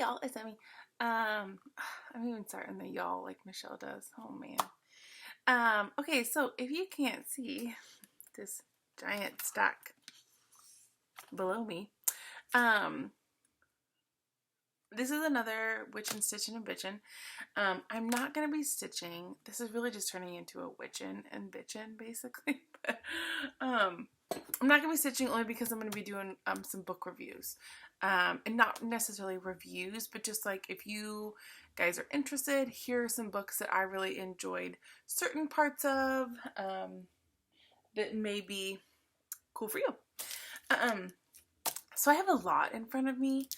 y'all, it's Emmy. I'm even starting the y'all like Michelle does. Oh man. Okay, so if you can't see this giant stack below me, this is another Witchin, Stitchin, and Bitchin. I'm not gonna be stitching. This is really just turning into a Witchin and Bitchin, basically. But I'm not gonna be stitching only because I'm gonna be doing some book reviews. And not necessarily reviews, but just like if you guys are interested, here are some books that I really enjoyed certain parts of that may be cool for you. So I have a lot in front of me.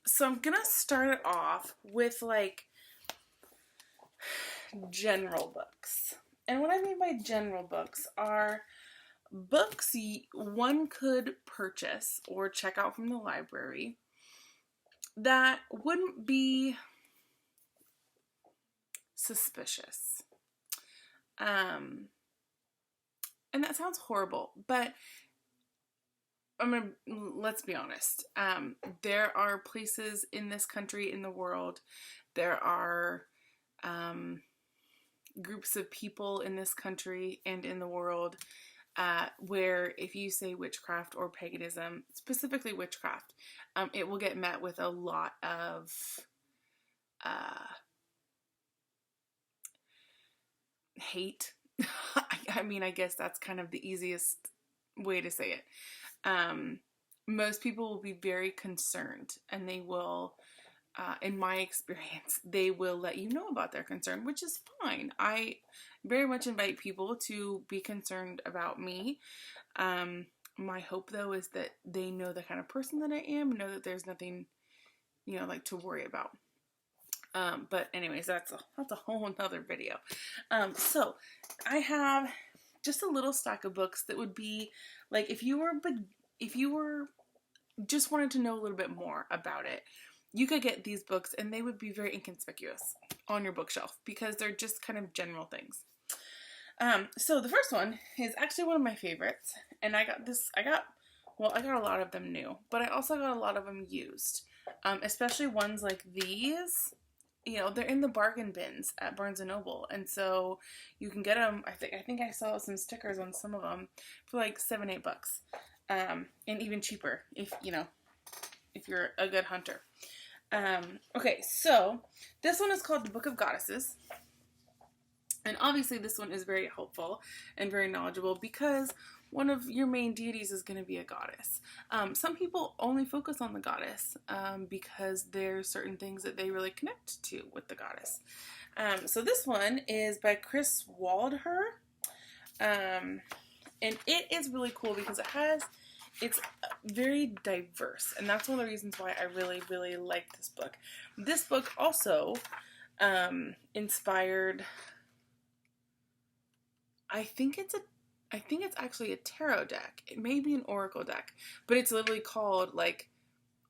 So I'm gonna start it off with like general books. And what I mean by general books are books one could purchase or check out from the library that wouldn't be suspicious. And that sounds horrible, but let's be honest. There are places in this country, in the world, there are groups of people in this country and in the world where if you say witchcraft or paganism, specifically witchcraft, it will get met with a lot of hate. I guess that's kind of the easiest way to say it. Most people will be very concerned, and they will, in my experience, they will let you know about their concern, which is fine. I very much invite people to be concerned about me. My hope, though, is that they know the kind of person that I am, know that there's nothing, like to worry about. But anyways, that's a whole nother video. So I have just a little stack of books that would be like, if you were just wanted to know a little bit more about it, you could get these books and they would be very inconspicuous on your bookshelf because they're just kind of general things. So the first one is actually one of my favorites, and I got a lot of them new, but I also got a lot of them used, especially ones like these. They're in the bargain bins at Barnes & Noble, and so you can get them. I think I saw some stickers on some of them for like $7-8, and even cheaper if you're a good hunter. Okay, so this one is called The Book of Goddesses. And obviously this one is very helpful and very knowledgeable because one of your main deities is going to be a goddess. Some people only focus on the goddess because there's certain things that they really connect to with the goddess. So this one is by Chris Waldher. And it is really cool because it's very diverse. And that's one of the reasons why I really, really like this book. This book also inspired... I think it's actually a tarot deck. It may be an oracle deck, but it's literally called like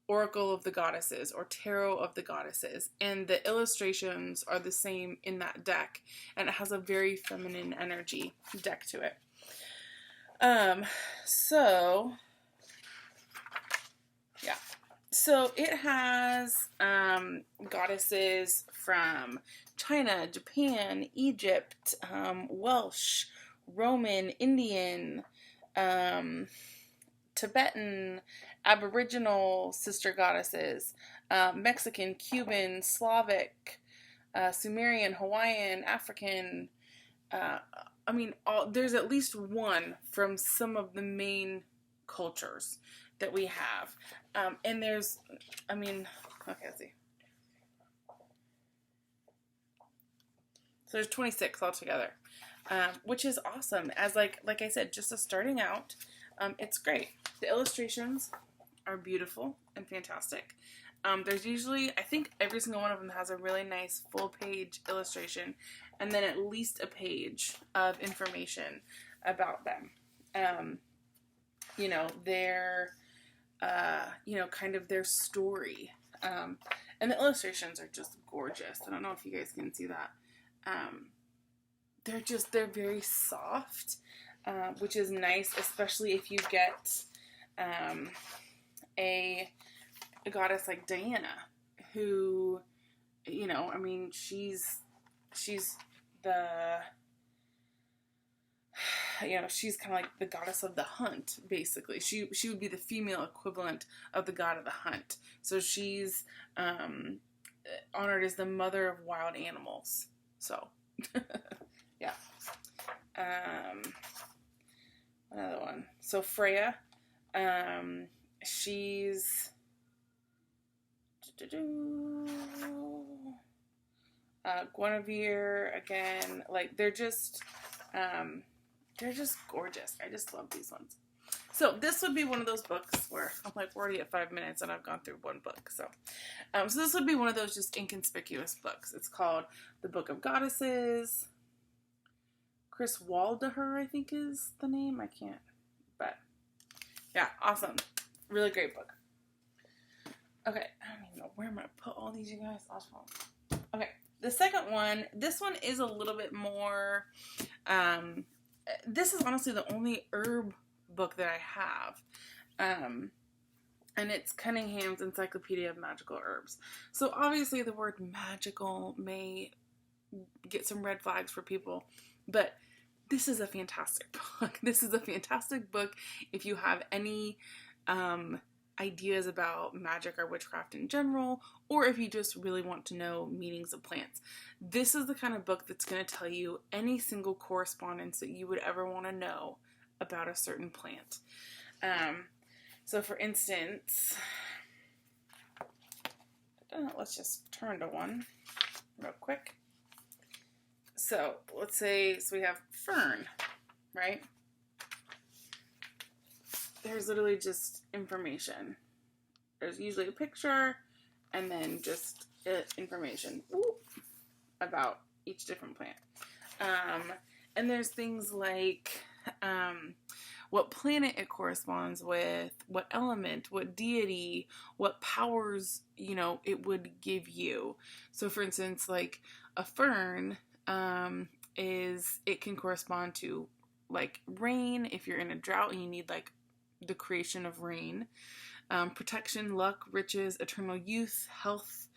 Oracle of the Goddesses or Tarot of the Goddesses, and the illustrations are the same in that deck, and it has a very feminine energy deck to it. So it has goddesses from China, Japan, Egypt, Welsh, Roman, Indian, Tibetan, Aboriginal sister goddesses, Mexican, Cuban, Slavic, Sumerian, Hawaiian, African. There's at least one from some of the main cultures that we have. And there's, let's see. So there's 26 altogether, which is awesome. As like I said, just as starting out, it's great. The illustrations are beautiful and fantastic. There's usually, I think every single one of them has a really nice full page illustration and then at least a page of information about them. Their, kind of their story. And the illustrations are just gorgeous. I don't know if you guys can see that. They're very soft, which is nice, especially if you get a goddess like Diana. who, I mean, she's the, she's kind of like the goddess of the hunt, basically. She would be the female equivalent of the god of the hunt. So she's honored as the mother of wild animals. So, yeah. Another one. So Freya, she's Guinevere again. Like they're just gorgeous. I just love these ones. So this would be one of those books where I'm like, we're already at 5 minutes and I've gone through one book. So this would be one of those just inconspicuous books. It's called The Book of Goddesses. Chris Waldeher, I think is the name. I can't, but yeah, awesome. Really great book. Okay, I don't even know where I'm going to put all these, you guys. Awesome. Okay, the second one, this one is a little bit more, this is honestly the only herb book that I have. And it's Cunningham's Encyclopedia of Magical Herbs. So obviously the word magical may get some red flags for people, but this is a fantastic book. This is a fantastic book if you have any ideas about magic or witchcraft in general, or if you just really want to know meanings of plants. This is the kind of book that's going to tell you any single correspondence that you would ever want to know about a certain plant. So for instance, let's just turn to one real quick. So let's say, we have fern, right? There's literally just information. There's usually a picture and then just information about each different plant. And there's things like what planet it corresponds with, what element, what deity, what powers, it would give you. So for instance, like a fern, it can correspond to like rain if you're in a drought and you need like the creation of rain, protection, luck, riches, eternal youth, health.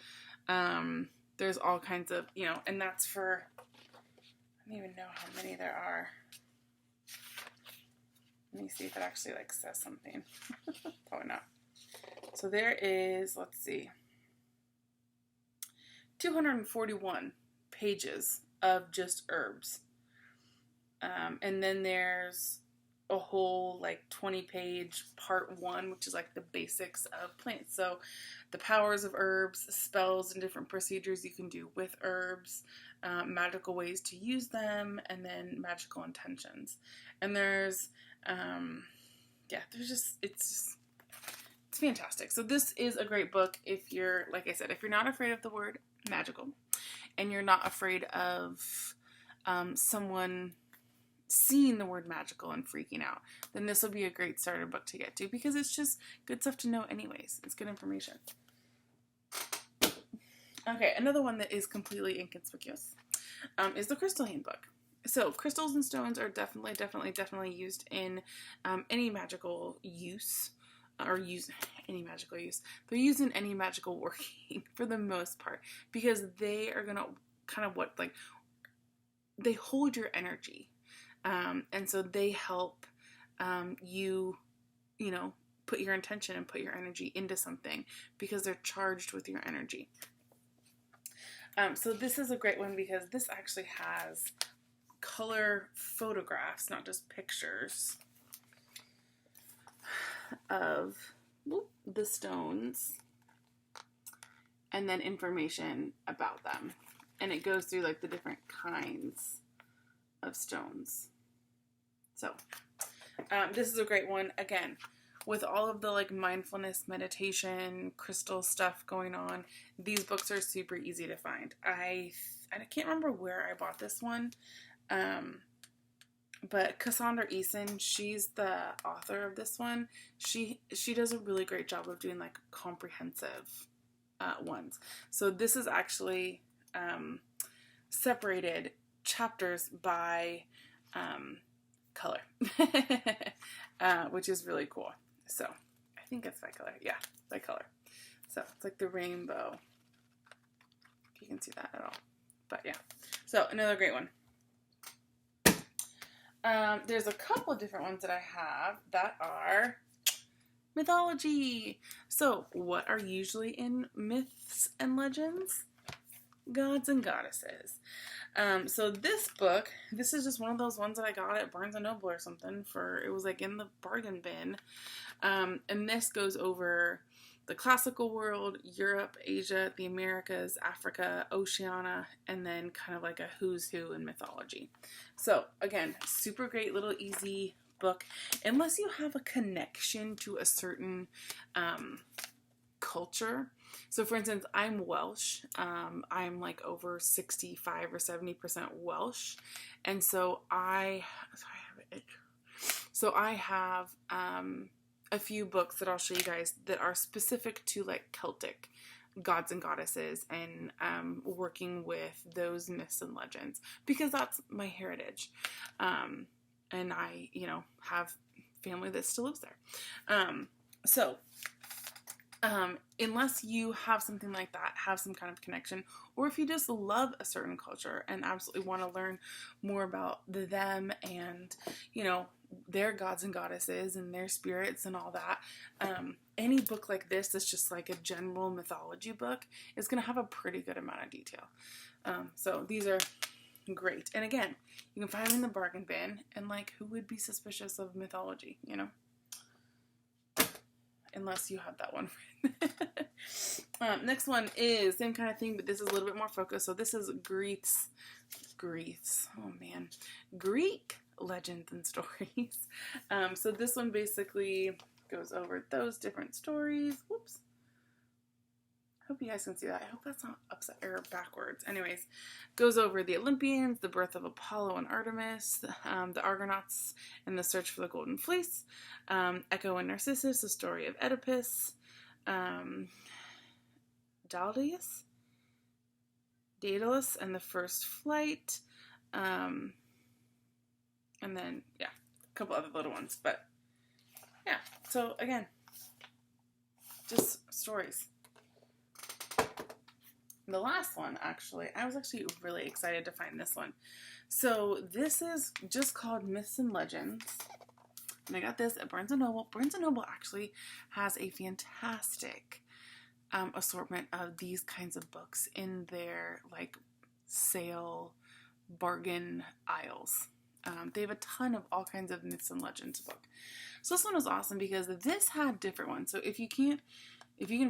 There's all kinds of, and that's for, I don't even know how many there are. Let me see if it actually like says something. Probably not. So there is, let's see, 241 pages of just herbs. And then there's a whole like 20-page part 1, which is like the basics of plants. So the powers of herbs, spells and different procedures you can do with herbs, magical ways to use them, and then magical intentions. And there's, it's fantastic. So this is a great book if you're, like I said, if you're not afraid of the word magical and you're not afraid of someone seeing the word magical and freaking out, then this will be a great starter book to get to, because it's just good stuff to know anyways. It's good information. Okay, another one that is completely inconspicuous is the Crystal Handbook. So crystals and stones are definitely used in any magical use, any magical use. They're used in any magical working for the most part, because they are gonna kind of they hold your energy. And so they help you put your intention and put your energy into something, because they're charged with your energy. So this is a great one because this actually has color photographs, not just pictures, of the stones and then information about them. And it goes through like the different kinds of stones. So this is a great one. Again, with all of the like mindfulness, meditation, crystal stuff going on, these books are super easy to find. I can't remember where I bought this one, but Cassandra Eason, she's the author of this one. She does a really great job of doing like comprehensive ones. So this is actually separated chapters by color, which is really cool. So I think it's by color. Yeah, by color. So it's like the rainbow. if you can see that at all. But yeah, so another great one. There's a couple of different ones that I have that are mythology. So what are usually in myths and legends? Gods and goddesses. So this book, this is just one of those ones that I got at Barnes & Noble or something it was like in the bargain bin. And this goes over the classical world, Europe, Asia, the Americas, Africa, Oceania, and then kind of like a who's who in mythology. So again, super great little easy book, unless you have a connection to a certain culture. So for instance, I'm Welsh. I'm like over 65 or 70% Welsh. And so I have a few books that I'll show you guys that are specific to like Celtic gods and goddesses and working with those myths and legends, because that's my heritage. And I, have family that still lives there. Unless you have something like that, have some kind of connection, or if you just love a certain culture and absolutely want to learn more about them and, their gods and goddesses and their spirits and all that, any book like this that's just like a general mythology book is going to have a pretty good amount of detail. So these are great. And again, you can find them in the bargain bin, and like, who would be suspicious of mythology, unless you have that one. Next one is same kind of thing, but this is a little bit more focused. So this is Greek legends and stories. So this one basically goes over those different stories. Whoops. I hope you guys can see that. I hope that's not upside or backwards. Anyways, goes over the Olympians, the birth of Apollo and Artemis, the Argonauts and the search for the Golden Fleece, Echo and Narcissus, the story of Oedipus, Daedalus and the first flight, and then, a couple other little ones. But, so again, just stories. The last one, actually, I was actually really excited to find this one. So this is just called Myths and Legends. And I got this at Barnes & Noble. Barnes & Noble actually has a fantastic assortment of these kinds of books in their like sale bargain aisles. They have a ton of all kinds of Myths and Legends book. So this one was awesome because this had different ones. So if you can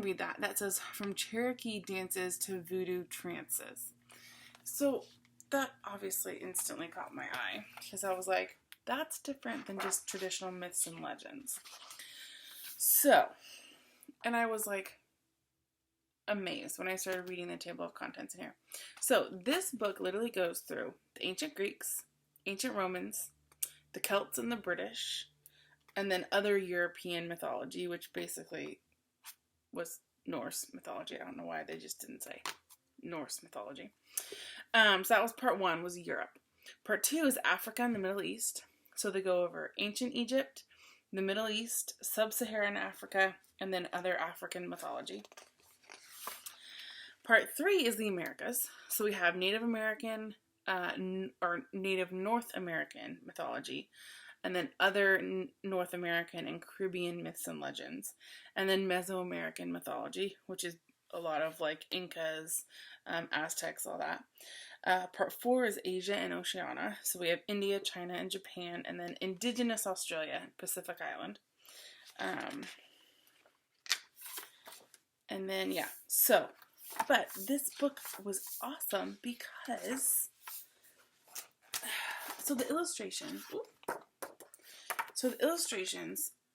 read that says From Cherokee Dances to Voodoo Trances. So that obviously instantly caught my eye because I was like, that's different than just traditional myths and legends. So, and I was like amazed when I started reading the table of contents in here. So this book literally goes through the ancient Greeks, ancient Romans, the Celts and the British, and then other European mythology, which basically was Norse mythology. I don't know why they just didn't say Norse mythology. So that was part 1, was Europe. Part 2 is Africa and the Middle East. So they go over ancient Egypt, the Middle East, sub-Saharan Africa, and then other African mythology. Part 3 is the Americas. So we have Native American or Native North American mythology, and then other North American and Caribbean myths and legends, and then Mesoamerican mythology, which is a lot of like Incas, Aztecs, all that. Part 4 is Asia and Oceania, so we have India, China, and Japan, and then indigenous Australia, Pacific Island. And then, but this book was awesome because, the illustrations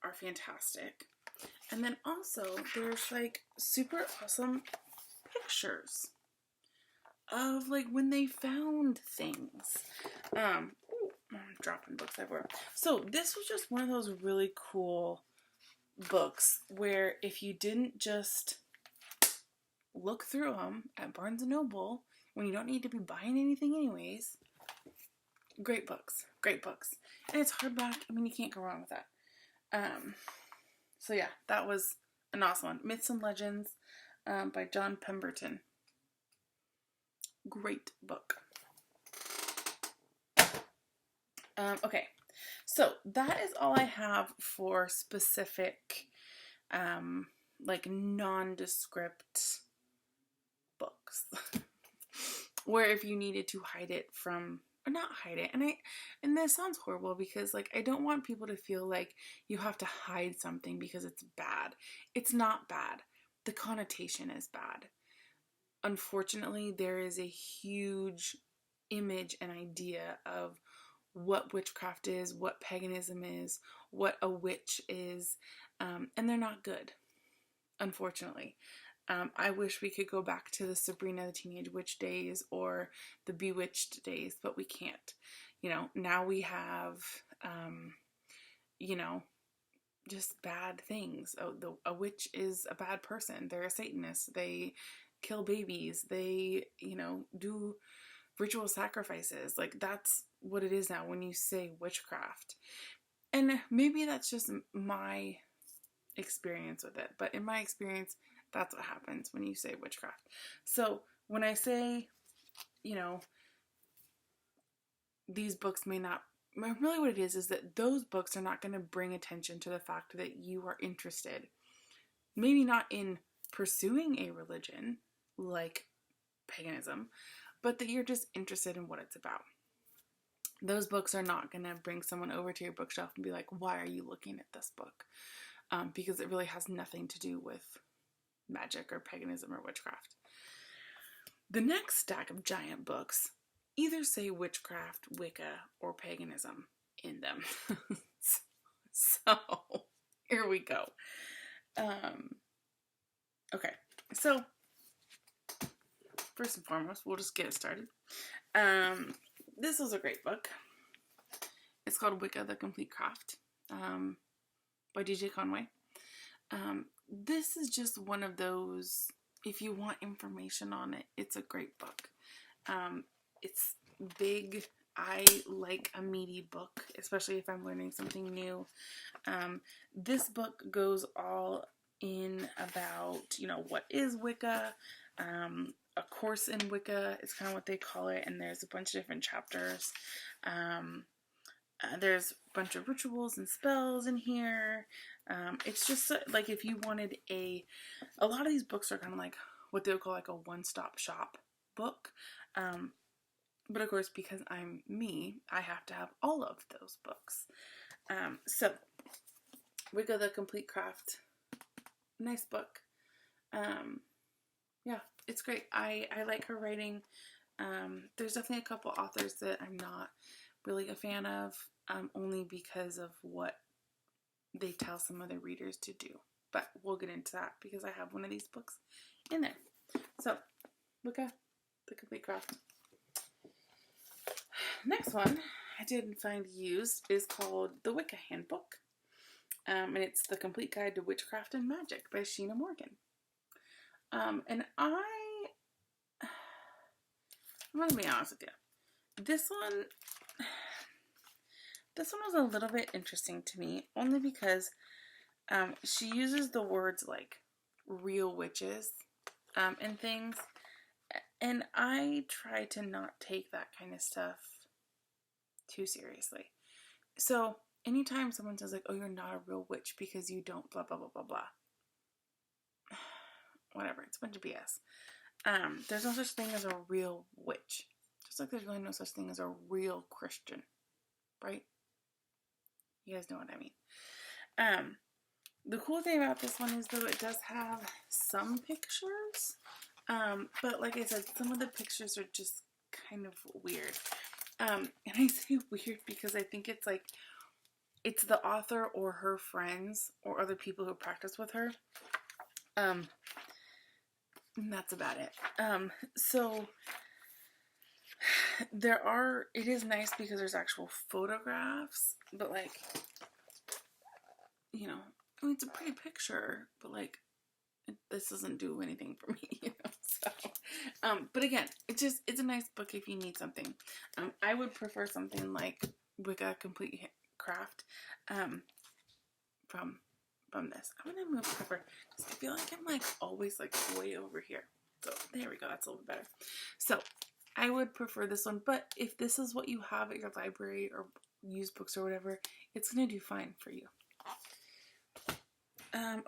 are fantastic. And then also there's like super awesome pictures of like when they found things. I'm dropping books everywhere. So this was just one of those really cool books where if you didn't just look through them at Barnes & Noble when you don't need to be buying anything anyways, great books. And it's hardback. I mean, you can't go wrong with that. That was an awesome one. Myths and Legends by John Pemberton. Great book. Okay, so that is all I have for specific, like nondescript books. Where if you needed to hide it from, or not hide it, and this sounds horrible because like I don't want people to feel like you have to hide something because it's bad. It's not bad. The connotation is bad. Unfortunately, there is a huge image and idea of what witchcraft is, what paganism is, what a witch is, and they're not good, unfortunately. I wish we could go back to the Sabrina the Teenage Witch days or the Bewitched days, but we can't. You know, now we have, you know, just bad things. A witch is a bad person. They're a Satanist. They kill babies. They, you know, do ritual sacrifices. Like, that's what it is now when you say witchcraft. And maybe that's just my experience with it. But in my experience, that's what happens when you say witchcraft. So when I say, you know, these books may not, really what it is that those books are not going to bring attention to the fact that you are interested. Maybe not in pursuing a religion like paganism, but that you're just interested in what it's about. Those books are not going to bring someone over to your bookshelf and be like, why are you looking at this book? Because it really has nothing to do with magic or paganism or witchcraft. The next stack of giant books either say witchcraft, Wicca, or paganism in them. So, here we go. Okay, so first and foremost, we'll just get it started. This was a great book. It's called Wicca, the Complete Craft, by DJ Conway. This is just one of those, if you want information on it, it's a great book. It's big. I like a meaty book, especially if I'm learning something new. This book goes all in about, you know, what is Wicca, a course in Wicca is kind of what they call it, and there's a bunch of different chapters. There's a bunch of rituals and spells in here. It's just like if you wanted a lot of these books are kind of like what they would call like a one-stop shop book. But of course, because I'm me, I have to have all of those books. So, Wicca, the Complete Craft, nice book. Yeah, it's great. I like her writing. There's definitely a couple authors that I'm not really a fan of, only because of what they tell some other readers to do. But we'll get into that because I have one of these books in there. So, Wicca, the Complete Craft. Next one I did find used is called The Wicca Handbook. And it's The Complete Guide to Witchcraft and Magic by Sheena Morgan. And I'm going to be honest with you. This one was a little bit interesting to me, only because she uses the words like real witches and things. And I try to not take that kind of stuff too seriously. So anytime someone says like, oh, you're not a real witch because you don't blah, blah, blah, blah, blah. Whatever. It's a bunch of BS. There's no such thing as a real witch. Just like there's really no such thing as a real Christian. Right? You guys know what I mean. The cool thing about this one is, though, it does have some pictures. But like I said, some of the pictures are just kind of weird. And I say weird because I think it's like, it's the author or her friends or other people who practice with her. And that's about it. So it is nice because there's actual photographs, but like, you know, I mean, it's a pretty picture, but like, this doesn't do anything for me, you know, so, but again, it's a nice book if you need something. I would prefer something like Wicca Complete Craft, from this. I'm gonna move over, because I feel like I'm like always like way over here. So, there we go, that's a little bit better. So, I would prefer this one, but if this is what you have at your library or used books or whatever, it's going to do fine for you.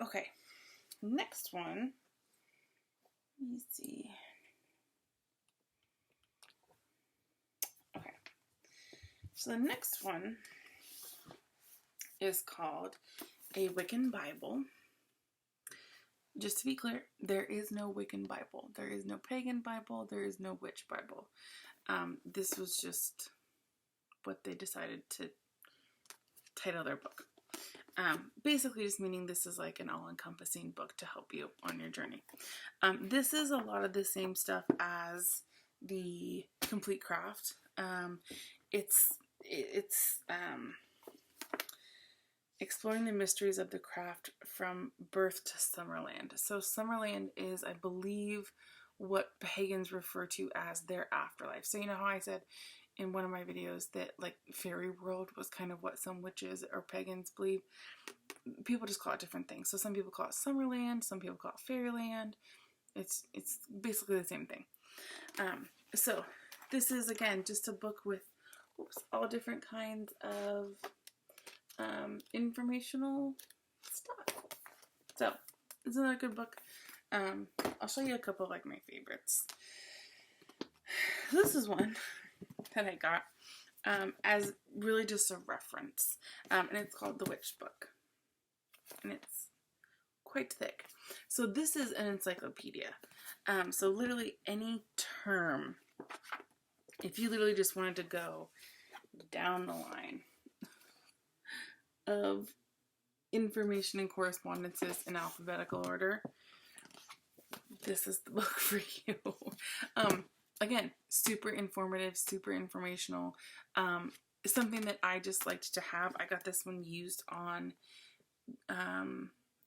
Okay, next one. Let me see. Okay, so the next one is called a Wiccan Bible. Just to be clear, there is no Wiccan Bible. There is no pagan Bible. There is no witch Bible. This was just what they decided to title their book. Basically just meaning this is like an all-encompassing book to help you on your journey. This is a lot of the same stuff as the Complete Craft. It's exploring the mysteries of the craft from birth to Summerland. So Summerland is, I believe, what pagans refer to as their afterlife. So you know how I said in one of my videos that like fairy world was kind of what some witches or pagans believe? People just call it different things. So some people call it Summerland, some people call it Fairyland. It's basically the same thing. So this is, again, just a book with all different kinds of informational stuff. So it's another good book. I'll show you a couple of like my favorites. This is one that I got as really just a reference, and it's called The Witch Book, and it's quite thick. So this is an encyclopedia. So literally any term, if you literally just wanted to go down the line of information and correspondences in alphabetical order, this is the book for you. Again, super informative, super informational. Something that I just liked to have. I got this one used on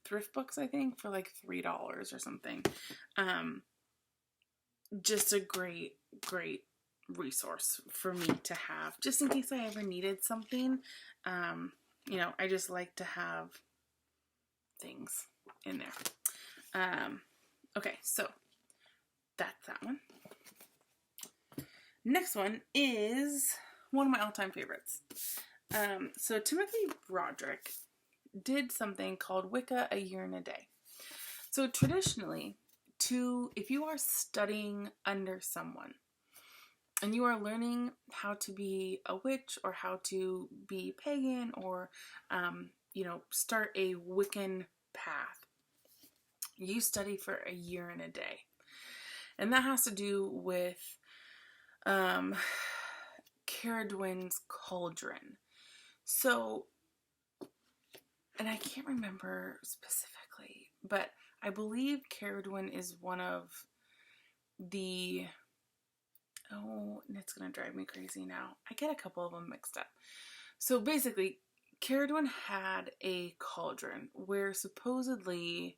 thrift books, I think, for like $3 or something. Just a great resource for me to have, just in case I ever needed something. You know, I just like to have things in there. Okay, so that's that one. Next one is one of my all-time favorites. So Timothy Broderick did something called Wicca a Year and a Day. So traditionally, if you are studying under someone and you are learning how to be a witch or how to be pagan or, you know, start a Wiccan path, you study for a year and a day. And that has to do with Caradwyn's Cauldron. So, and I can't remember specifically, but I believe Caradwyn is one of the, oh, it's going to drive me crazy now. I get a couple of them mixed up. So basically, Caradwyn had a cauldron where supposedly,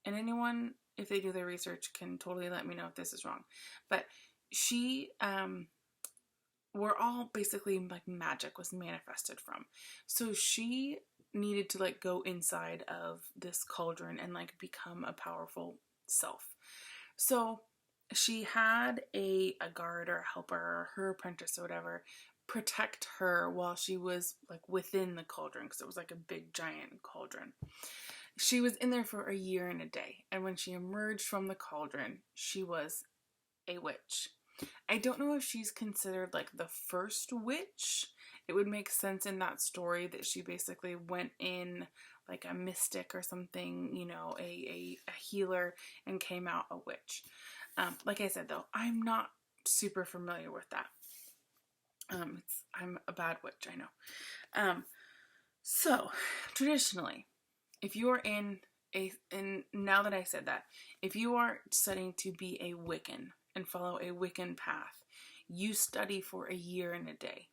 and anyone, if they do their research, can totally let me know if this is wrong, but she, where all basically like magic was manifested from. So she needed to like go inside of this cauldron and like become a powerful self. So she had a guard or a helper or her apprentice or whatever protect her while she was like within the cauldron, because it was like a big giant cauldron. She was in there for a year and a day, and when she emerged from the cauldron, she was a witch. I don't know if she's considered like the first witch. It would make sense in that story that she basically went in like a mystic or something, you know, a healer, and came out a witch. Like I said though, I'm not super familiar with that. I'm a bad witch, I know. So traditionally, if you are and now that I said that, if you are studying to be a Wiccan and follow a Wiccan path, you study for a year and a day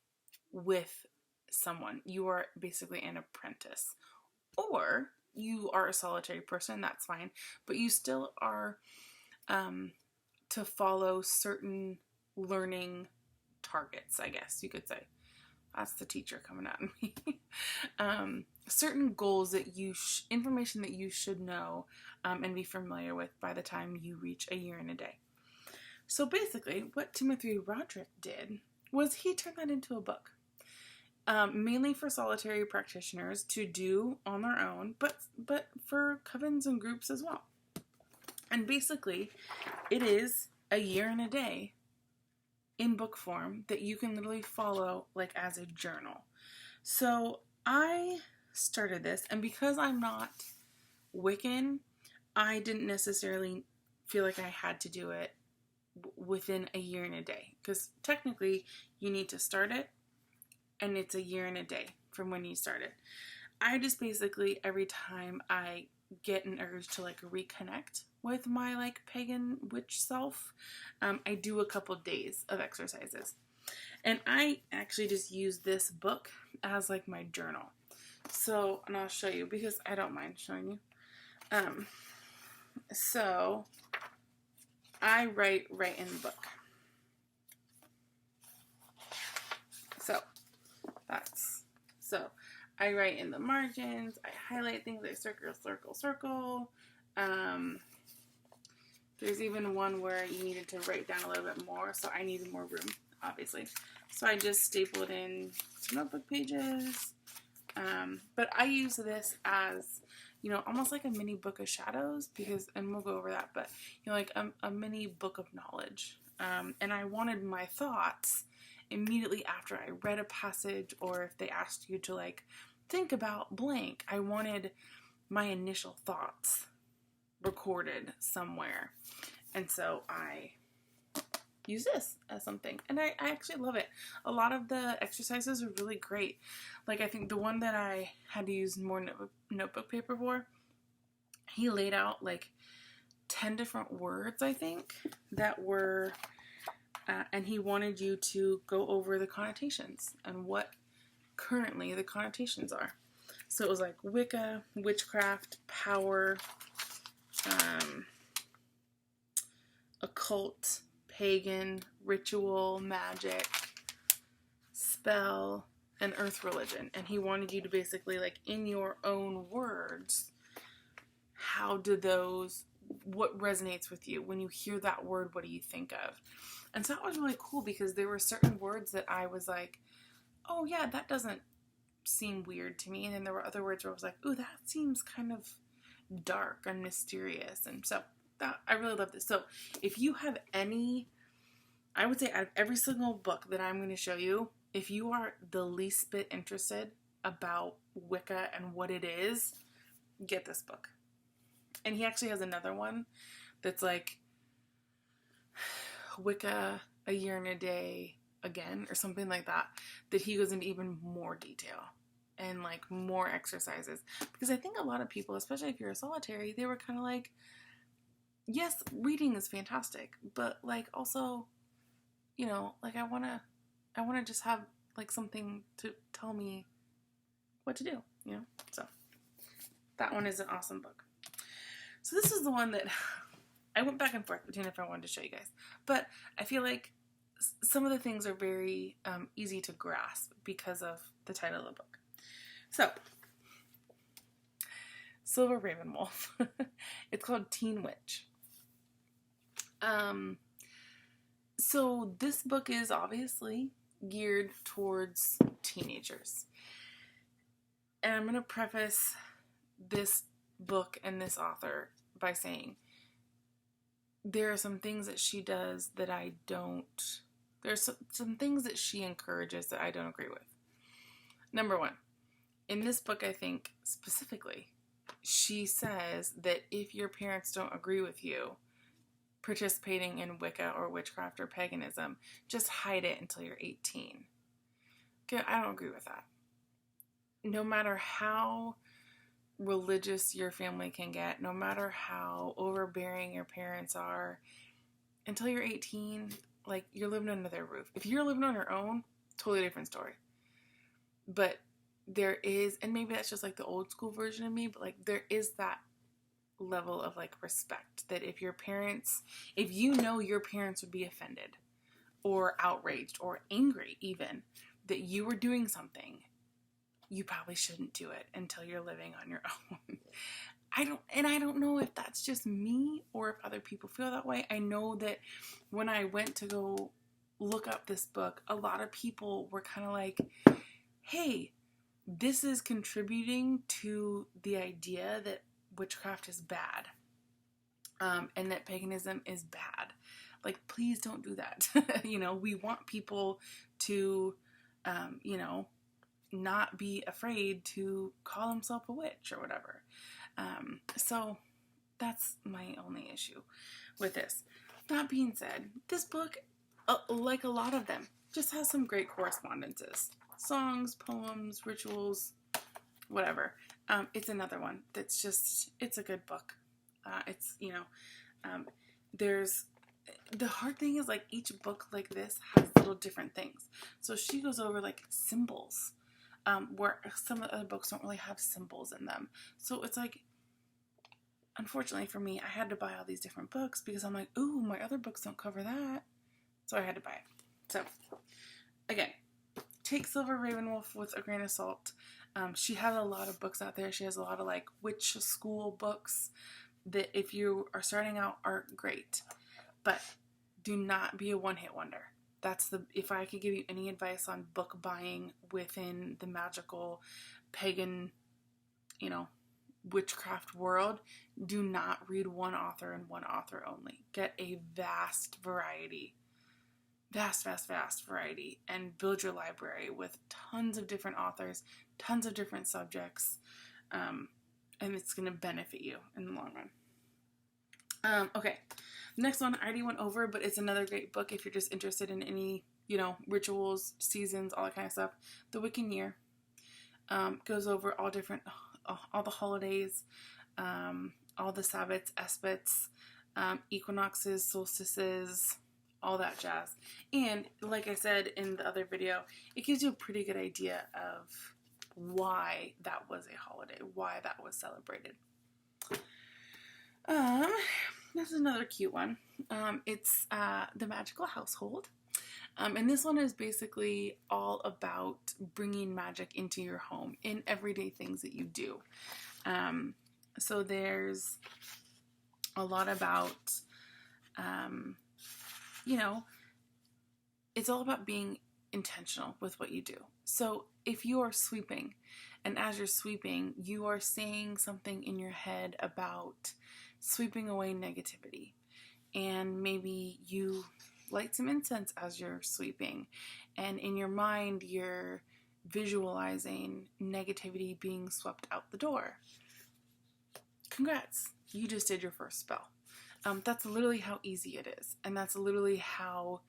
with someone. You are basically an apprentice. Or you are a solitary person, that's fine, but you still are to follow certain learning targets, I guess you could say. That's the teacher coming at me. Certain goals that information that you should know and be familiar with by the time you reach a year and a day. So basically, what Timothy Roderick did was he turned that into a book. Mainly for solitary practitioners to do on their own, but for covens and groups as well. And basically, it is a year and a day in book form that you can literally follow like as a journal. So I started this, and because I'm not Wiccan, I didn't necessarily feel like I had to do it within a year and a day, because technically you need to start it, and it's a year and a day from when you started. I just basically, every time I get an urge to like reconnect with my like pagan witch self, I do a couple days of exercises. And I actually just use this book as like my journal. So, and I'll show you because I don't mind showing you. So I write right in the book. So I write in the margins, I highlight things, I circle, circle, circle. There's even one where you needed to write down a little bit more, so I needed more room, obviously. So I just stapled in some notebook pages. But I use this as, you know, almost like a mini book of shadows, because, and we'll go over that, but, you know, like a mini book of knowledge. And I wanted my thoughts immediately after I read a passage, or if they asked you to like think about blank, I wanted my initial thoughts recorded somewhere. And so I use this as something, and I actually love it. A lot of the exercises are really great. Like, I think the one that I had to use more notebook paper for, he laid out like 10 different words, I think, that were and he wanted you to go over the connotations and what currently the connotations are. So it was like Wicca, witchcraft, power, occult, pagan, ritual, magic, spell, and earth religion. And he wanted you to basically, like, in your own words, what resonates with you? When you hear that word, what do you think of? And so that was really cool, because there were certain words that I was like, oh yeah, that doesn't seem weird to me. And then there were other words where I was like, ooh, that seems kind of dark and mysterious. And so I really love this. So if you have any, I would say out of every single book that I'm going to show you, if you are the least bit interested about Wicca and what it is, get this book. And he actually has another one that's like Wicca, a year and a day again, or something like that he goes into even more detail and like more exercises. Because I think a lot of people, especially if you're a solitary, they were kind of like, yes, reading is fantastic, but like also, you know, like I want to just have like something to tell me what to do, you know? So that one is an awesome book. So this is the one that I went back and forth between if I wanted to show you guys, but I feel like some of the things are very easy to grasp because of the title of the book. So, Silver Raven Wolf. It's called Teen Witch. So this book is obviously geared towards teenagers. And I'm going to preface this book and this author by saying there are some things that she does that I don't, there's some things that she encourages that I don't agree with. Number one, in this book, I think specifically, she says that if your parents don't agree with you participating in Wicca or witchcraft or paganism, just hide it until you're 18. Okay, I don't agree with that. No matter how religious your family can get, no matter how overbearing your parents are, until you're 18, like, you're living under their roof. If you're living on your own, totally different story. But there is, and maybe that's just like the old school version of me, but like there is that level of like respect that if you know your parents would be offended or outraged or angry even that you were doing something, you probably shouldn't do it until you're living on your own. I don't know if that's just me or if other people feel that way. I know that when I went to go look up this book, a lot of people were kind of like, hey, this is contributing to the idea that witchcraft is bad, and that paganism is bad. Like, please don't do that. We want people to, not be afraid to call themselves a witch or whatever. So that's my only issue with this. That being said, this book, like a lot of them, just has some great correspondences. Songs, poems, rituals, whatever. It's another one that's just, it's a good book. There's, the hard thing is, like, each book like this has little different things. So she goes over, like, symbols, where some of the other books don't really have symbols in them. So it's like, unfortunately for me, I had to buy all these different books because I'm like, ooh, my other books don't cover that. So I had to buy it. So, again, take Silver Ravenwolf with a grain of salt. She has a lot of books out there. She has a lot of, like, witch school books that, if you are starting out, are great. But do not be a one-hit wonder. If I could give you any advice on book buying within the magical, pagan, witchcraft world, do not read one author and one author only. Get a vast variety, and build your library with tons of different authors, tons of different subjects, and it's going to benefit you in the long run. Okay, next one I already went over, but it's another great book if you're just interested in any, rituals, seasons, all that kind of stuff. The Wiccan Year goes over all the holidays, all the Sabbats, Espets, equinoxes, solstices, all that jazz. And like I said in the other video, it gives you a pretty good idea of why that was a holiday, why that was celebrated. This is another cute one. It's The Magical Household. And this one is basically all about bringing magic into your home in everyday things that you do. So there's a lot about, it's all about being intentional with what you do. So if you are sweeping, and as you're sweeping, you are saying something in your head about sweeping away negativity, and maybe you light some incense as you're sweeping, and in your mind you're visualizing negativity being swept out the door. Congrats, you just did your first spell. That's literally how easy it is, and that's literally how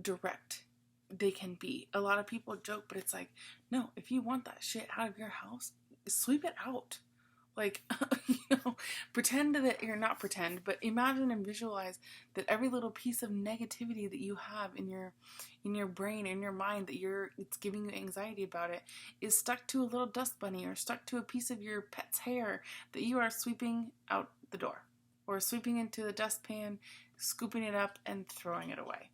direct they can be. A lot of people joke, but it's like, no, if you want that shit out of your house, sweep it out. Like, pretend that you're not pretend, but imagine and visualize that every little piece of negativity that you have in your brain, in your mind, it's giving you anxiety about it, is stuck to a little dust bunny or stuck to a piece of your pet's hair that you are sweeping out the door, or sweeping into the dustpan, scooping it up and throwing it away.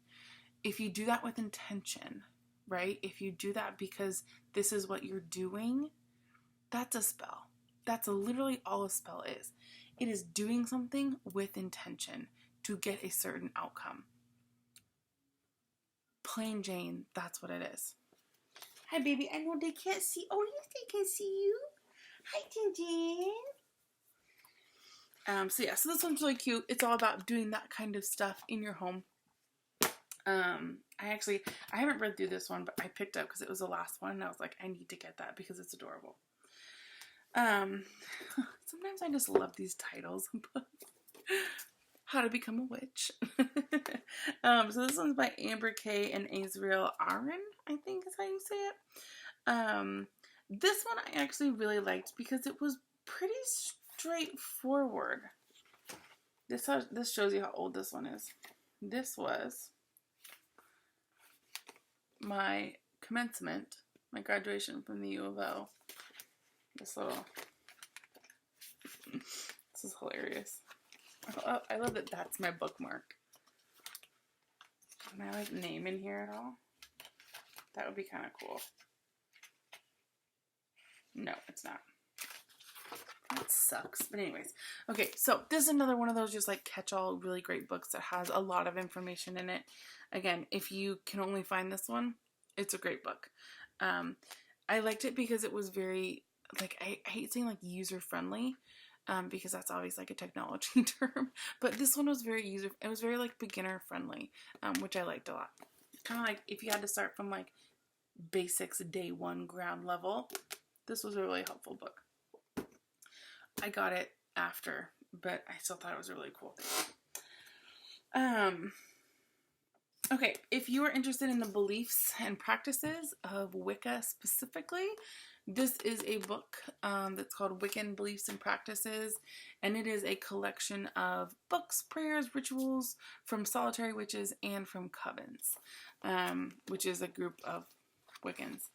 If you do that with intention, right? If you do that because this is what you're doing, that's a spell. That's literally all a spell is. It is doing something with intention to get a certain outcome. Plain Jane, that's what it is. Hi, baby. I know they can't see. Oh, yes, they can see you. Hi, Tintin. So this one's really cute. It's all about doing that kind of stuff in your home. I haven't read through this one, but I picked up because it was the last one, and I was like, I need to get that because it's adorable. Sometimes I just love these titles. How to Become a Witch. So this one's by Amber Kay and Azriel Aaron, I think is how you say it. This one I actually really liked because it was pretty straightforward. This shows you how old this one is. This was my commencement, my graduation from the U of O. This is hilarious. Oh, I love that that's my bookmark. Can I name in here at all? That would be kind of cool. No, it's not. sucks. But anyways, okay, so this is another one of those just like catch-all really great books that has a lot of information in it. Again, if you can only find this one, it's a great book. I liked it because it was very, like, I hate saying like user-friendly, because that's always like a technology term, but this one was it was very like beginner-friendly, which I liked a lot. Kind of like if you had to start from like basics day one ground level, this was a really helpful book. I got it after, but I still thought it was a really cool thing. Okay, if you are interested in the beliefs and practices of Wicca specifically, this is a book that's called Wiccan Beliefs and Practices, and it is a collection of books, prayers, rituals from solitary witches and from covens, which is a group of Wiccans.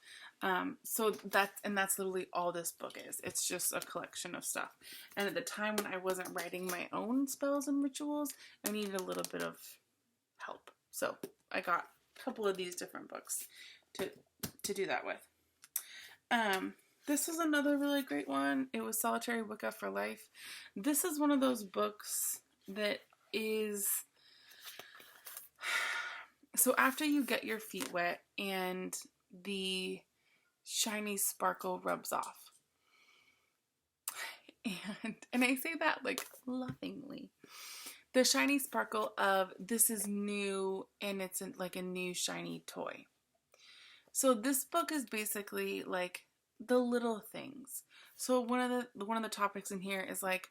So that's literally all this book is. It's just a collection of stuff. And at the time when I wasn't writing my own spells and rituals, I needed a little bit of help. So I got a couple of these different books to do that with. This was another really great one. It was Solitary Wicca for Life. This is one of those books that is... So after you get your feet wet and the shiny sparkle rubs off, and I say that like lovingly, the shiny sparkle of this is new and it's like a new shiny toy. So this book is basically like the little things. So one of the topics in here is like,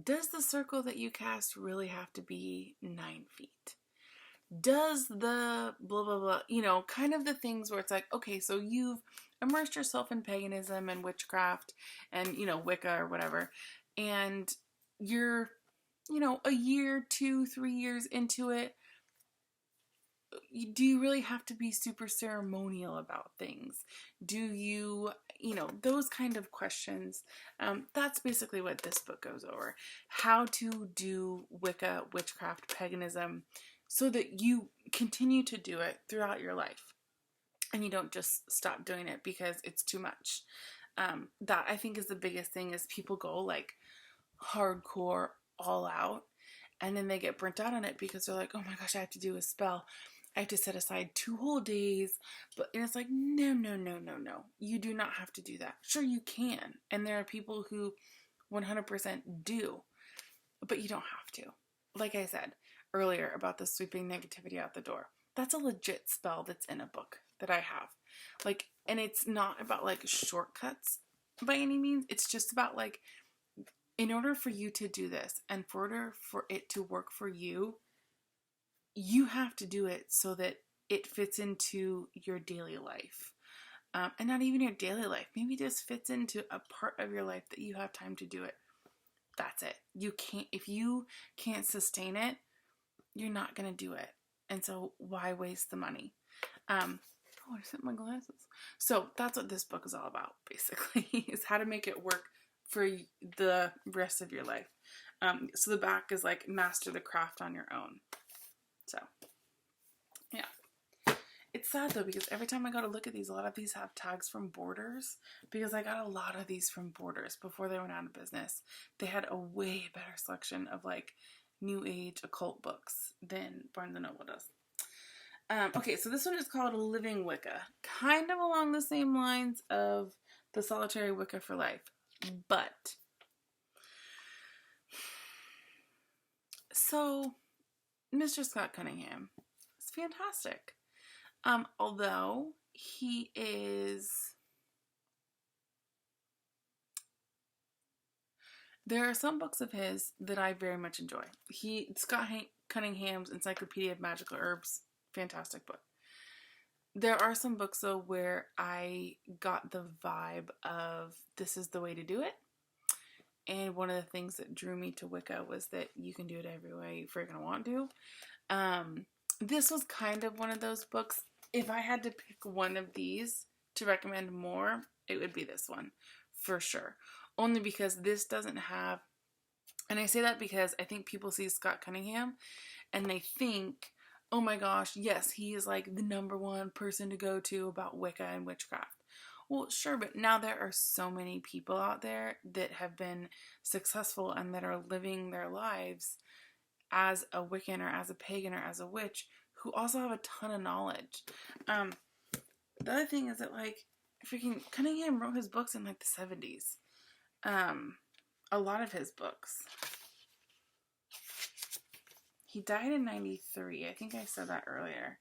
does the circle that you cast really have to be 9 feet? Does the blah blah blah, you know, kind of the things where it's like, okay, so you've immersed yourself in paganism and witchcraft and, you know, Wicca or whatever, and you're, you know, a year, 2, 3 years into it, do you really have to be super ceremonial about things? Do you, you know, those kind of questions. That's basically what this book goes over. How to do Wicca, witchcraft, paganism, so that you continue to do it throughout your life. And you don't just stop doing it because it's too much. That I think is the biggest thing, is people go like hardcore, all out, and then they get burnt out on it because they're like, oh my gosh, I have to do a spell. I have to set aside 2 whole days. And it's like, no. You do not have to do that. Sure, you can. And there are people who 100% do. But you don't have to. Like I said earlier about the sweeping negativity out the door, that's a legit spell that's in a book that I have. Like, and it's not about like shortcuts by any means. It's just about like, in order for you to do this and for order for it to work for you, you have to do it so that it fits into your daily life. And not even your daily life. Maybe it just fits into a part of your life that you have time to do it. That's it. You can't, if you can't sustain it, you're not going to do it. And so why waste the money? I sent my glasses. So that's what this book is all about, basically, is how to make it work for the rest of your life. So the back is like, master the craft on your own. So, yeah. It's sad though, because every time I go to look at these, a lot of these have tags from Borders, because I got a lot of these from Borders before they went out of business. They had a way better selection of like new age occult books than Barnes & Noble does. Okay, so this one is called Living Wicca, kind of along the same lines of the Solitary Wicca for Life, but so Mr. Scott Cunningham is fantastic. Although he is, there are some books of his that I very much enjoy. Scott Cunningham's Encyclopedia of Magical Herbs, fantastic book. There are some books though where I got the vibe of this is the way to do it. And one of the things that drew me to Wicca was that you can do it every way you freaking want to. This was kind of one of those books. If I had to pick one of these to recommend more, it would be this one, for sure. Only because this doesn't have, and I say that because I think people see Scott Cunningham and they think, oh my gosh, yes, he is like the #1 person to go to about Wicca and witchcraft. Well, sure, but now there are so many people out there that have been successful and that are living their lives as a Wiccan or as a pagan or as a witch who also have a ton of knowledge. The other thing is that, like, freaking Cunningham wrote his books in like the 70s. A lot of his books. He died in 93. I think I said that earlier.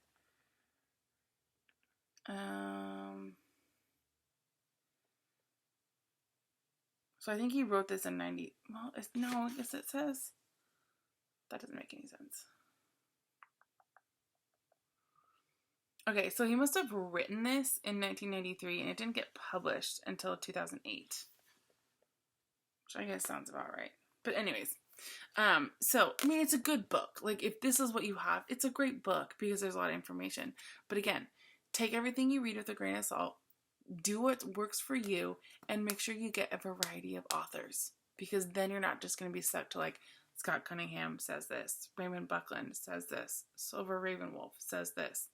So I think he wrote this in 90. Well, no, I guess it says. That doesn't make any sense. Okay, so he must have written this in 1993 and it didn't get published until 2008. Which I guess sounds about right. But anyways, so, I mean, it's a good book. Like, if this is what you have, it's a great book because there's a lot of information. But again, take everything you read with a grain of salt, do what works for you, and make sure you get a variety of authors. Because then you're not just going to be stuck to, like, Scott Cunningham says this, Raymond Buckland says this, Silver Ravenwolf says this.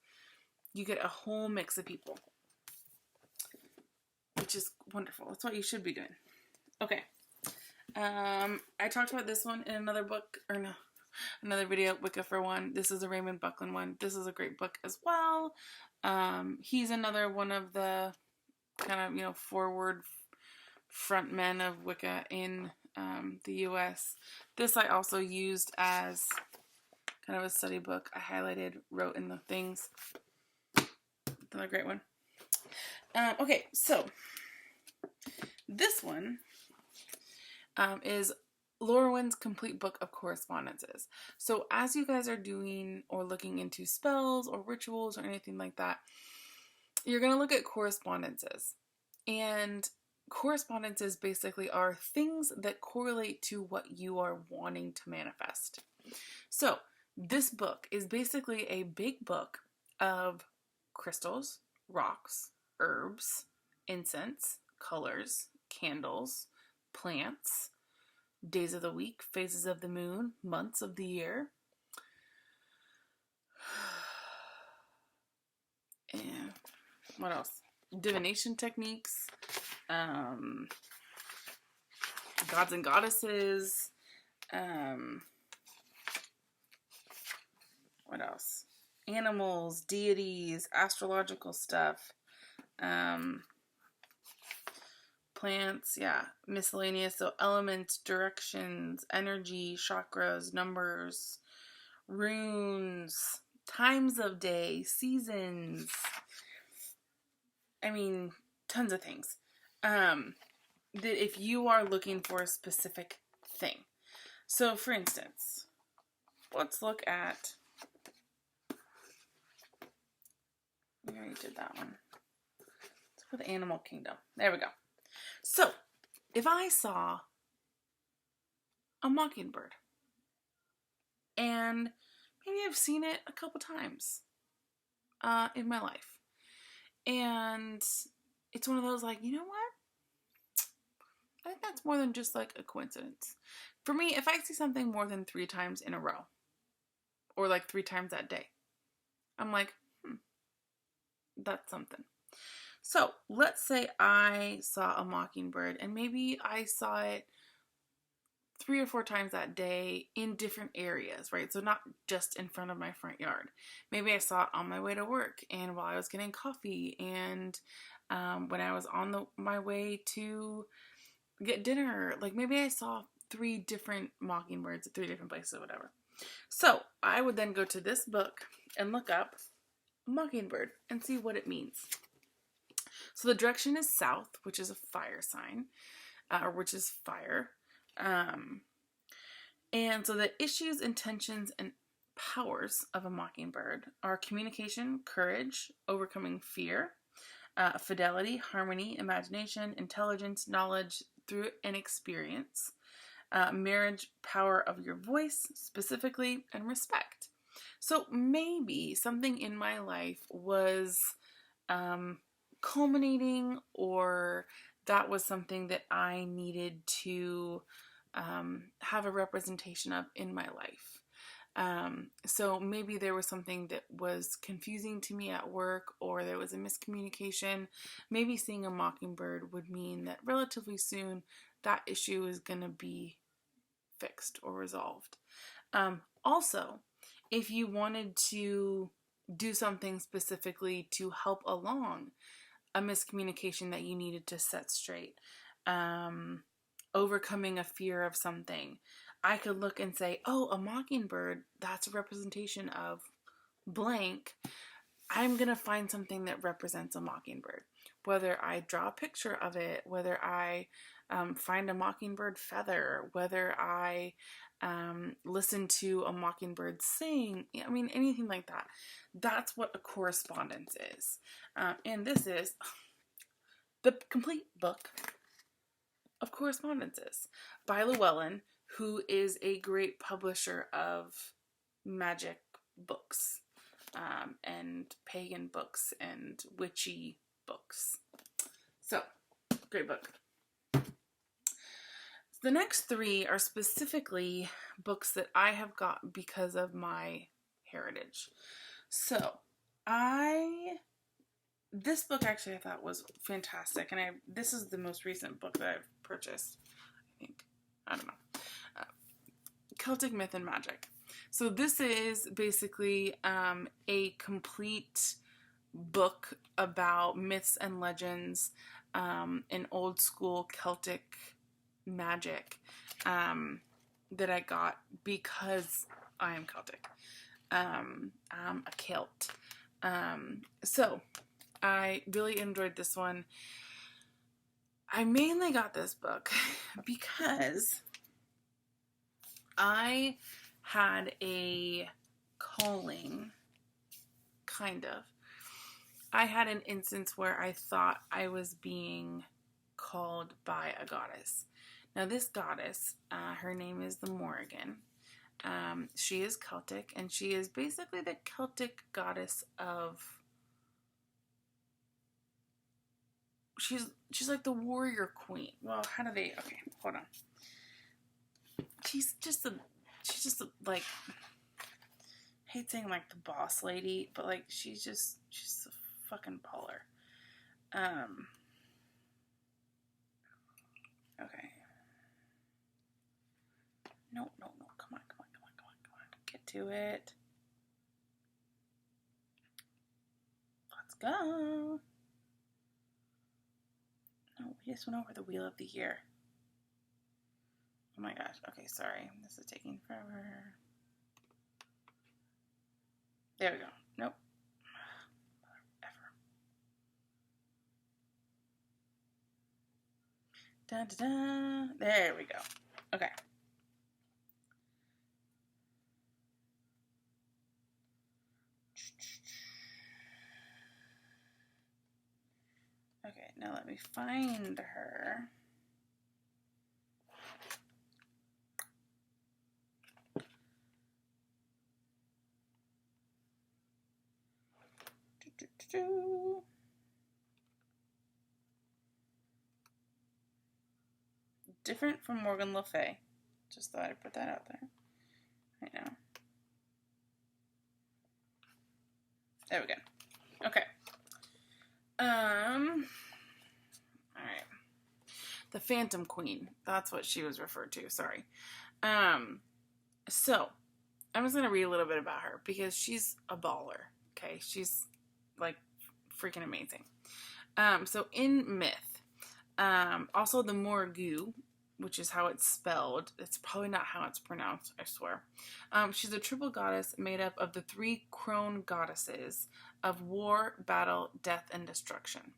You get a whole mix of people, which is wonderful. That's what you should be doing. Okay. I talked about this one in another book, or no, another video, Wicca for One. This is a Raymond Buckland one. This is a great book as well. He's another one of the kind of, forward front men of Wicca in the US. This I also used as kind of a study book. I highlighted, wrote in the things. Another great one. Okay, so this one is Lorwyn's Complete Book of Correspondences. So as you guys are doing or looking into spells or rituals or anything like that, you're going to look at correspondences. And correspondences basically are things that correlate to what you are wanting to manifest. So this book is basically a big book of crystals, rocks, herbs, incense, colors, candles, plants, days of the week, phases of the moon, months of the year. And what else? Divination techniques, gods and goddesses, what else? Animals, deities, astrological stuff, plants, miscellaneous, so elements, directions, energy, chakras, numbers, runes, times of day, seasons. I mean, tons of things. That if you are looking for a specific thing. So, for instance, let's look at... We already did that one. Let's go to Animal Kingdom. There we go. So, if I saw a mockingbird, and maybe I've seen it a couple times in my life, and it's one of those, like, you know what? I think that's more than just like a coincidence. For me, if I see something more than 3 times in a row, or like 3 times that day, I'm like, that's something. So let's say I saw a mockingbird and maybe I saw it 3 or 4 times that day in different areas, right? So not just in front of my front yard. Maybe I saw it on my way to work and while I was getting coffee and when I was on my way to get dinner. Like maybe I saw 3 different mockingbirds at 3 different places or whatever. So I would then go to this book and look up mockingbird and see what it means. So the direction is south, which is a fire sign, or which is fire. And so the issues, intentions, and powers of a mockingbird are communication, courage, overcoming fear, fidelity, harmony, imagination, intelligence, knowledge through an experience, marriage, power of your voice specifically, and respect. So maybe something in my life was culminating, or that was something that I needed to have a representation of in my life. So maybe there was something that was confusing to me at work, or there was a miscommunication. Maybe seeing a mockingbird would mean that relatively soon that issue is going to be fixed or resolved. Also, if you wanted to do something specifically to help along a miscommunication that you needed to set straight, overcoming a fear of something, I could look and say, oh, a mockingbird, that's a representation of blank. I'm going to find something that represents a mockingbird. Whether I draw a picture of it, whether I find a mockingbird feather, whether I listen to a mockingbird sing, I mean, anything like that. That's what a correspondence is. And this is the complete book of correspondences by Llewellyn, who is a great publisher of magic books, and pagan books and witchy books. So, great book. The next three are specifically books that I have got because of my heritage. So, this book actually I thought was fantastic, and this is the most recent book that I've purchased, I think. I don't know. Celtic Myth and Magic. So this is basically a complete book about myths and legends in old school Celtic magic that I got because I am Celtic. I'm a Celt. So I really enjoyed this one. I mainly got this book because I had a calling, kind of. I had an instance where I thought I was being called by a goddess. Now this goddess, her name is the Morrigan. She is Celtic, and she is basically the Celtic goddess of... She's like the warrior queen. Well, how do they... Okay, hold on. She's just like... I hate saying like the boss lady, but like she's a fucking baller. Okay. No. Come on. Get to it. Let's go. No, we just went over the Wheel of the Year. Oh my gosh. Okay, sorry. This is taking forever. There we go. Nope. Dun, dun, dun. There we go. Okay. Okay, now let me find her. Different from Morgan Le Fay. Just thought I'd put that out there right now. There we go. Okay. Alright. The Phantom Queen. That's what she was referred to. Sorry. So, I'm just going to read a little bit about her because she's a baller. Okay. She's like freaking amazing. So in myth, also the Morrigu, which is how it's spelled. It's probably not how it's pronounced, I swear. She's a triple goddess made up of the three crone goddesses of war, battle, death, and destruction.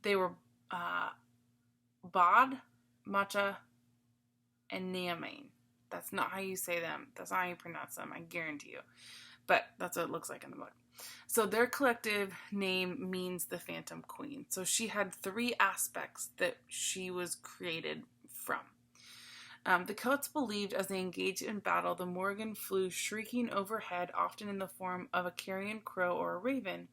They were Bod, Macha, and Neamain. That's not how you say them. That's not how you pronounce them, I guarantee you. But that's what it looks like in the book. So their collective name means the Phantom Queen. So she had three aspects that she was created from. The Celts believed as they engaged in battle, the Morrigan flew shrieking overhead, often in the form of a carrion crow or a raven,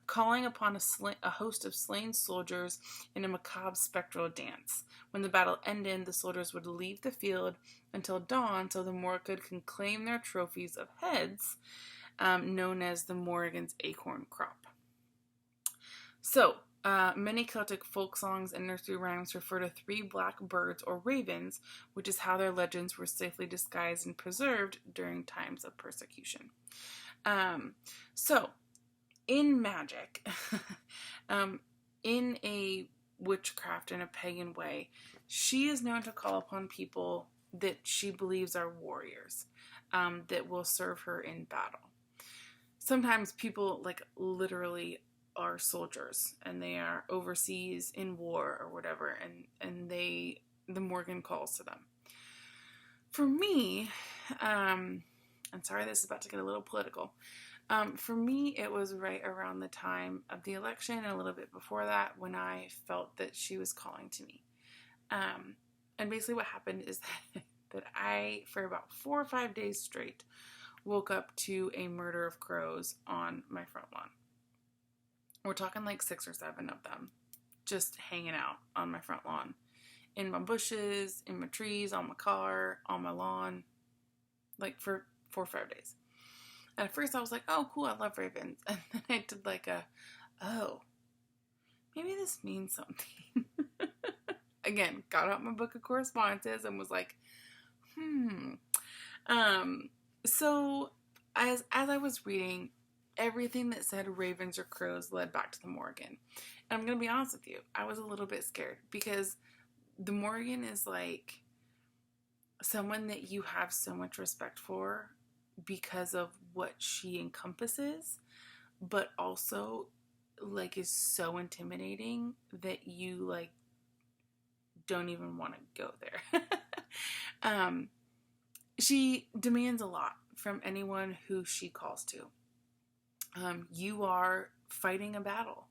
calling upon a host of slain soldiers in a macabre spectral dance. When the battle ended, the soldiers would leave the field until dawn so the Morrigan could claim their trophies of heads, known as the Morrigan's acorn crop. So, many Celtic folk songs and nursery rhymes refer to 3 black birds or ravens, which is how their legends were safely disguised and preserved during times of persecution. So, in magic, in a witchcraft and a pagan way, she is known to call upon people that she believes are warriors, that will serve her in battle. Sometimes people literally are soldiers and they are overseas in war or whatever, and the Morrigan calls to them. For me, I'm sorry this is about to get a little political. For me, it was right around the time of the election and a little bit before that when I felt that she was calling to me. And basically what happened is that I, for about 4 or 5 days straight, woke up to a murder of crows on my front lawn. We're talking 6 or 7 of them just hanging out on my front lawn, in my bushes, in my trees, on my car, on my lawn, for 4 or 5 days. And at first I was like, oh, cool, I love ravens. And then I did oh, maybe this means something. Again, got out my book of correspondences and was like, So as I was reading, everything that said ravens or crows led back to the Morrigan. And I'm going to be honest with you, I was a little bit scared because the Morrigan is someone that you have so much respect for because of what she encompasses, but also is so intimidating that you don't even want to go there. She demands a lot from anyone who she calls to. You are fighting a battle,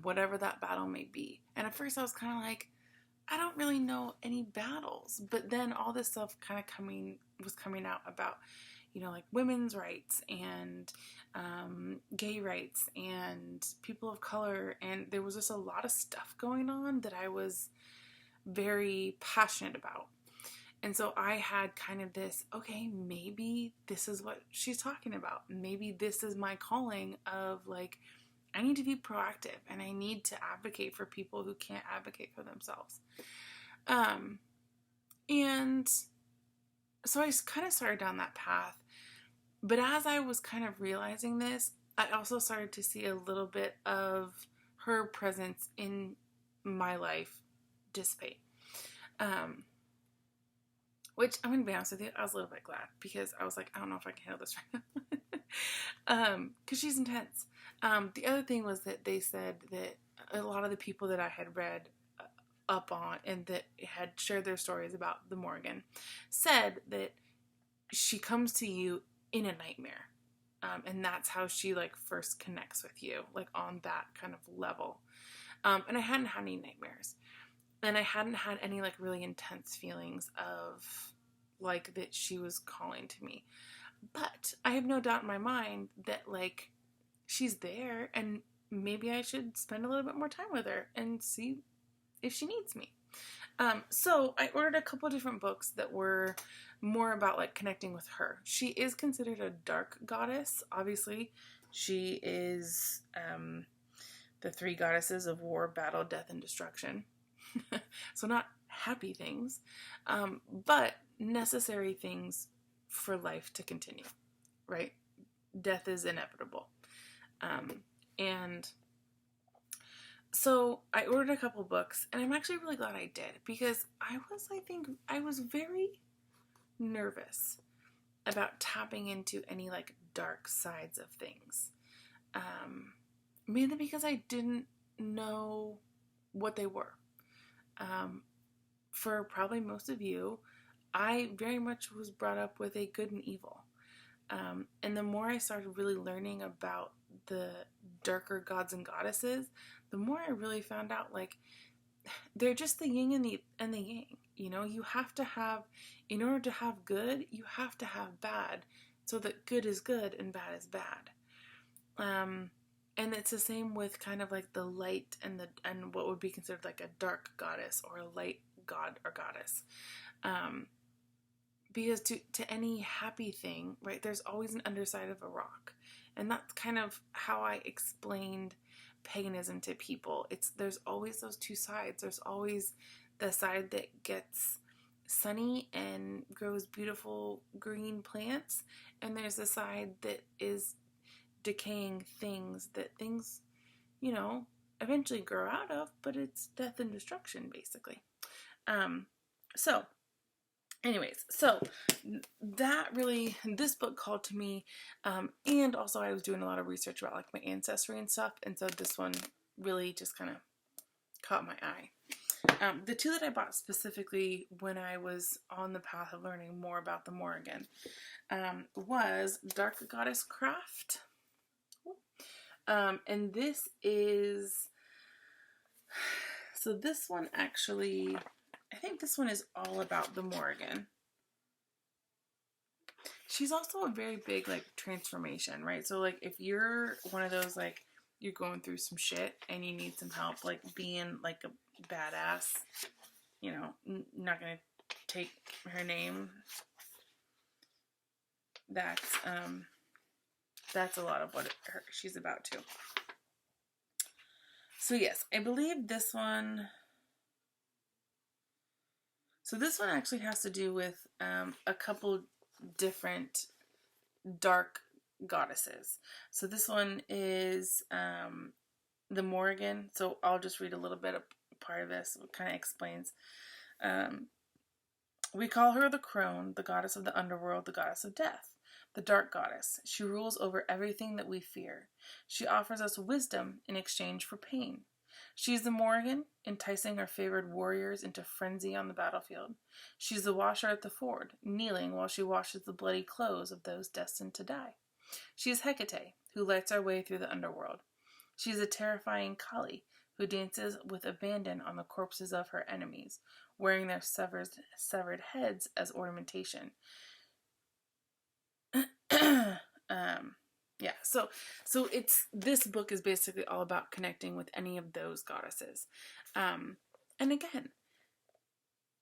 whatever that battle may be. And at first I was kind of I don't really know any battles, but then all this stuff kind of was coming out about, women's rights and gay rights and people of color, and there was just a lot of stuff going on that I was very passionate about. And so I had kind of this, okay, maybe this is what she's talking about. Maybe this is my calling of I need to be proactive and I need to advocate for people who can't advocate for themselves. And so I kind of started down that path. But as I was kind of realizing this, I also started to see a little bit of her presence in my life dissipate. Which, I'm going to be honest with you, I was a little bit glad because I was I don't know if I can handle this right now. Because she's intense. The other thing was that they said that a lot of the people that I had read up on and that had shared their stories about the Morrigan said that she comes to you in a nightmare. And that's how she first connects with you, on that kind of level. And I hadn't had any nightmares. And I hadn't had any really intense feelings of that she was calling to me. But I have no doubt in my mind that she's there and maybe I should spend a little bit more time with her and see if she needs me. So I ordered a couple of different books that were more about connecting with her. She is considered a dark goddess. Obviously, she is the 3 goddesses of war, battle, death, and destruction. So not happy things, but necessary things for life to continue, right? Death is inevitable. And so I ordered a couple books, and I'm actually really glad I did because I was very nervous about tapping into any dark sides of things. Mainly because I didn't know what they were. For probably most of you, I very much was brought up with a good and evil. And the more I started really learning about the darker gods and goddesses, the more I really found out they're just the yin and the yang. You have to have, in order to have good, you have to have bad, so that good is good and bad is bad. And it's the same with kind of like the light and what would be considered like a dark goddess or a light god or goddess. Because to any happy thing, right, there's always an underside of a rock. And that's kind of how I explained paganism to people. There's always those two sides. There's always the side that gets sunny and grows beautiful green plants, and there's the side that is decaying things, that things, eventually grow out of, but it's death and destruction, basically. So anyways, so this book called to me, and also I was doing a lot of research about like my ancestry and stuff, and so this one really just kind of caught my eye. The two that I bought specifically when I was on the path of learning more about the Morrigan was Dark Goddess Craft, and this one actually, I think this one is all about the Morrigan. She's also a very big, like, transformation, right? So, like, if you're one of those, like, you're going through some shit and you need some help, like, being, like, a badass, not gonna take her name. That's a lot of what she's about, too. So, yes, I believe this one... So this one actually has to do with a couple different dark goddesses. So this one is the Morrigan. So I'll just read a little bit of part of this. It kind of explains. We call her the crone, the goddess of the underworld, the goddess of death, the dark goddess. She rules over everything that we fear. She offers us wisdom in exchange for pain. She's the Morrigan, enticing her favored warriors into frenzy on the battlefield. She's the washer at the ford, kneeling while she washes the bloody clothes of those destined to die. She is Hecate, who lights our way through the underworld. She is a terrifying Kali, who dances with abandon on the corpses of her enemies, wearing their severed heads as ornamentation. Yeah, so this book is basically all about connecting with any of those goddesses. And again,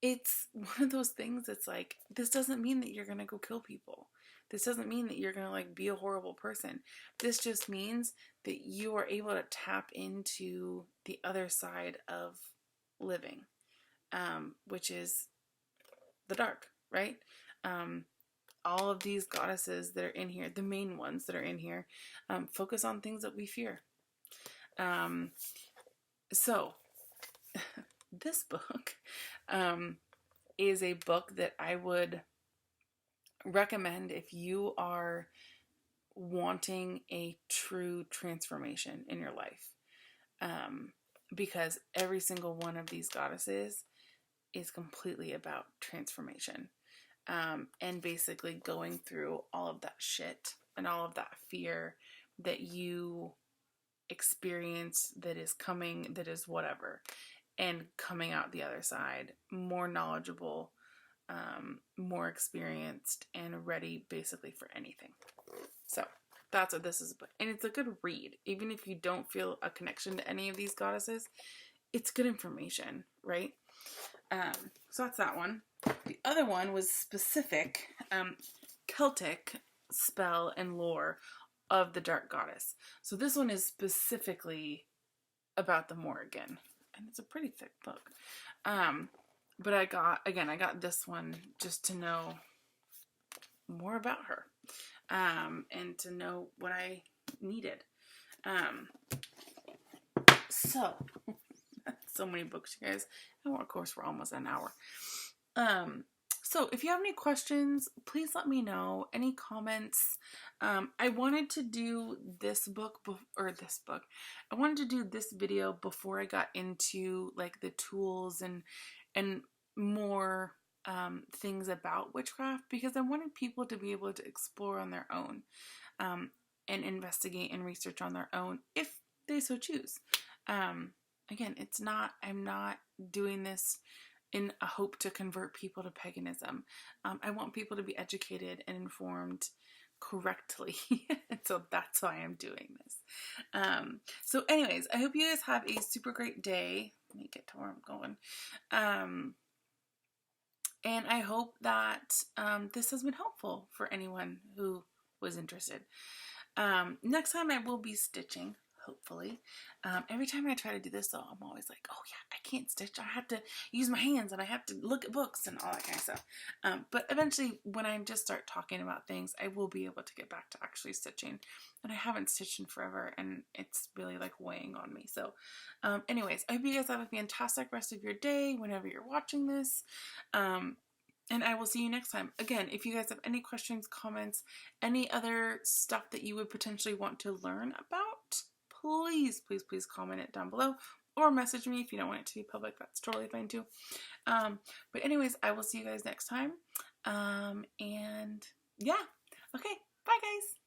it's one of those things that's like, this doesn't mean that you're going to go kill people. This doesn't mean that you're going to like be a horrible person. This just means that you are able to tap into the other side of living, which is the dark, right? All of these goddesses that are in here, the main ones that are in here, focus on things that we fear. So, this book is a book that I would recommend if you are wanting a true transformation in your life. Because every single one of these goddesses is completely about transformation. And basically going through all of that shit and all of that fear that you experience, that is coming, that is whatever, and coming out the other side more knowledgeable, more experienced, and ready basically for anything. So that's what this is about. And it's a good read. Even if you don't feel a connection to any of these goddesses, it's good information, right? So that's that one. The other one was specific Celtic spell and lore of the dark goddess. So this one is specifically about the Morrigan, and it's a pretty thick book. But I got this one just to know more about her, and to know what I needed. So many books, you guys. And of course, we're almost an hour. So if you have any questions, please let me know. Any comments? I wanted to do this I wanted to do this video before I got into like the tools and more things about witchcraft, because I wanted people to be able to explore on their own, and investigate and research on their own if they so choose. Again, I'm not doing this in a hope to convert people to paganism. I want people to be educated and informed correctly. And so that's why I'm doing this. So anyways, I hope you guys have a super great day. Let me get to where I'm going. And I hope that this has been helpful for anyone who was interested. Next time I will be stitching, hopefully. Every time I try to do this, though, I'm always like, oh yeah, I can't stitch. I have to use my hands and I have to look at books and all that kind of stuff. But eventually, when I just start talking about things, I will be able to get back to actually stitching. And I haven't stitched in forever, and it's really like weighing on me. So anyways, I hope you guys have a fantastic rest of your day whenever you're watching this. And I will see you next time. Again, if you guys have any questions, comments, any other stuff that you would potentially want to learn about, please, please, please comment it down below, or message me if you don't want it to be public. That's totally fine too. But anyways, I will see you guys next time. And yeah, okay, bye guys.